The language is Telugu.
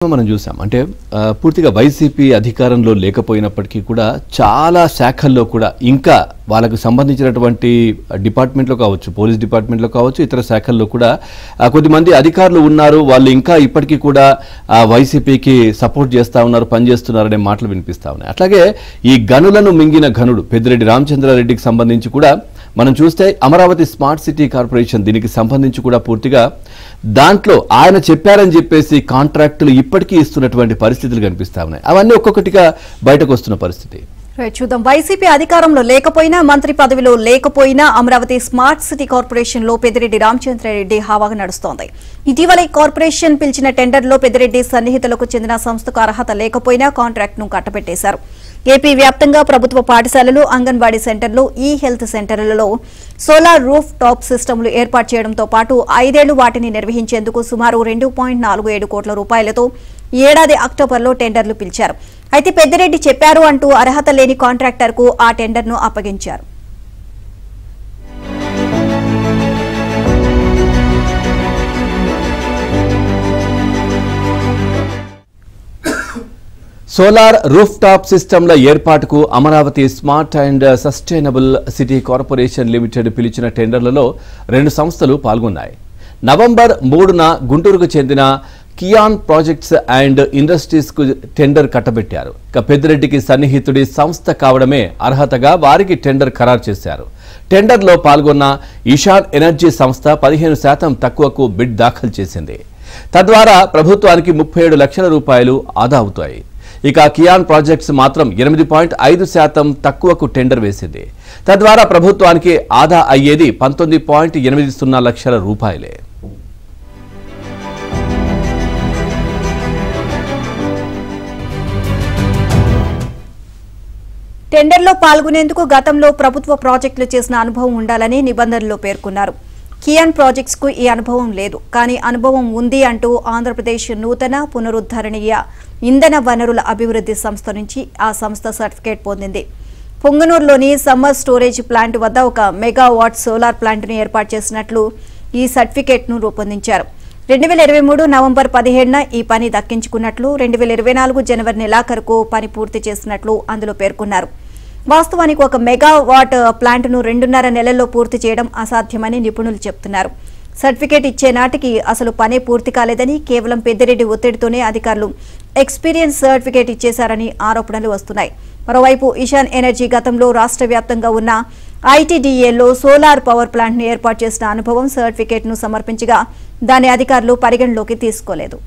మనం చూసాం అంటే పూర్తిగా వైసీపీ అధికారంలో లేకపోయినప్పటికీ కూడా చాలా శాఖల్లో కూడా ఇంకా వాళ్ళకు సంబంధించినటువంటి డిపార్ట్మెంట్లో కావచ్చు, పోలీస్ డిపార్ట్మెంట్లో కావచ్చు, ఇతర శాఖల్లో కూడా కొద్దిమంది అధికారులు ఉన్నారు, వాళ్ళు ఇంకా ఇప్పటికీ కూడా వైసీపీకి సపోర్ట్ చేస్తూ ఉన్నారు, పనిచేస్తున్నారు అనే మాటలు వినిపిస్తూ ఉన్నాయి. అట్లాగే ఈ గనులను మింగిన ఘనుడు పెద్దిరెడ్డి రామచంద్రారెడ్డికి సంబంధించి కూడా మనం చూస్తే అమరావతి స్మార్ట్ సిటీ కార్పొరేషన్ దీనికి సంబంధించి కూడా పూర్తిగా దాంట్లో ఆయన చెప్పారని చెప్పేసి కాంట్రాక్టులు ఇప్పటికీ ఇస్తున్నటువంటి పరిస్థితులు కనిపిస్తా ఉన్నాయి. అవన్నీ ఒక్కొక్కటిగా బయటకు వస్తున్న పరిస్థితి చూద్దాం. వైసీపీ అధికారంలో లేకపోయినా, మంత్రి పదవిలో లేకపోయినా అమరావతి స్మార్ట్ సిటీ కార్పొరేషన్ లో పెద్దిరెడ్డి రామచంద్రారెడ్డి హవాగా నడుస్తోంది. ఇటీవల ఈ కార్పొరేషన్ పిలిచిన టెండర్లో పెద్దిరెడ్డి సన్నిహితులకు చెందిన సంస్థకు అర్హత లేకపోయినా కాంట్రాక్ట్ ను కట్టబెట్టేశారు. ఏపీ వ్యాప్తంగా ప్రభుత్వ పాఠశాలలు, అంగన్వాడీ సెంటర్లు, ఈ హెల్త్ సెంటర్లలో సోలార్ రూఫ్ టాప్ సిస్టమ్లు ఏర్పాటు చేయడంతో పాటు 5 ఏళ్లు వాటిని నిర్వహించేందుకు సుమారు 2.47 కోట్ల రూపాయలతో ఏడాది అక్టోబర్లో టెండర్లు పిలిచారు. అయితే పెద్దిరెడ్డి చెప్పారు అంటూ అర్హత లేని కాంట్రాక్టర్కు ఆ టెండర్ను అప్పగించారు. సోలార్ రూఫ్ టాప్ సిస్టమ్ల ఏర్పాటుకు Amaravati smart and sustainable city corporation limited పిలిచిన టెండర్లలో 2 సంస్థలు పాల్గొన్నాయి. నవంబర్ 3న గుంటూరుకు చెందిన కియాన్ ప్రాజెక్ట్స్ అండ్ ఇండస్ట్రీస్ కు టెండర్ కట్టబెట్టారు. ఇక పెద్దిరెడ్డికి సన్నిహితుడి సంస్థ కావడమే అర్హతగా వారికి టెండర్ ఖరారు చేశారు. టెండర్లో పాల్గొన్న ఈశాన్ ఎనర్జీ సంస్థ 15% తక్కువకు బిడ్ దాఖలు చేసింది. తద్వారా ప్రభుత్వానికి 37 లక్షల రూపాయలు ఆదా అవుతాయి. ఇక కియాన్ ప్రాజెక్ట్స్ మాత్రం 8.5% తక్కువకు టెండర్ వేసింది. తద్వారా ప్రభుత్వానికి ఆదా అయ్యేది 19.80 లక్షల రూపాయలే. టెండర్లో పాల్గొనేందుకు గతంలో ప్రభుత్వ ప్రాజెక్టులు చేసిన అనుభవం ఉండాలని నిబంధనల్లో పేర్కొన్నారు. కియాన్ ప్రాజెక్ట్స్ కు ఈ అనుభవం లేదు, కానీ అనుభవం ఉంది అంటూ ఆంధ్రప్రదేశ్ నూతన పునరుద్ధరణీయ ఇంధన వనరుల అభివృద్ధి సంస్థ నుంచి ఆ సంస్థ సర్టిఫికేట్ పొందింది. పొంగనూరులోని సమ్మర్ స్టోరేజ్ ప్లాంట్ వద్ద ఒక మెగావాట్ సోలార్ ప్లాంట్ను ఏర్పాటు చేసినట్లు ఈ సర్టిఫికేట్ను రూపొందించారు. 2023 నవంబర్ 17న ఈ పని దక్కించుకున్నట్లు, 2024 జనవరి నెలాఖరుకు పని పూర్తి చేసినట్లు అందులో పేర్కొన్నారు. వాస్తవానికి ఒక మెగావాట్ ప్లాంట్ను 2.5 నెలల్లో పూర్తి చేయడం అసాధ్యమని నిపుణులు చెబుతున్నారు. సర్టిఫికేట్ ఇచ్చే నాటికి అసలు పనే పూర్తి కాలేదని, కేవలం పెద్దిరెడ్డి ఒత్తిడితోనే అధికారులు ఎక్స్పీరియన్స్ సర్టిఫికేట్ ఇచ్చేశారని ఆరోపణలు వస్తున్నాయి. మరోవైపు ఈశాన్ ఎనర్జీ గతంలో రాష్ట్ర వ్యాప్తంగా ఉన్న ఐటీడీఏలో సోలార్ పవర్ ప్లాంట్ను ఏర్పాటు చేసిన అనుభవం సర్టిఫికేట్ను సమర్పించగా దాన్ని అధికారులు పరిగణలోకి తీసుకోలేదు.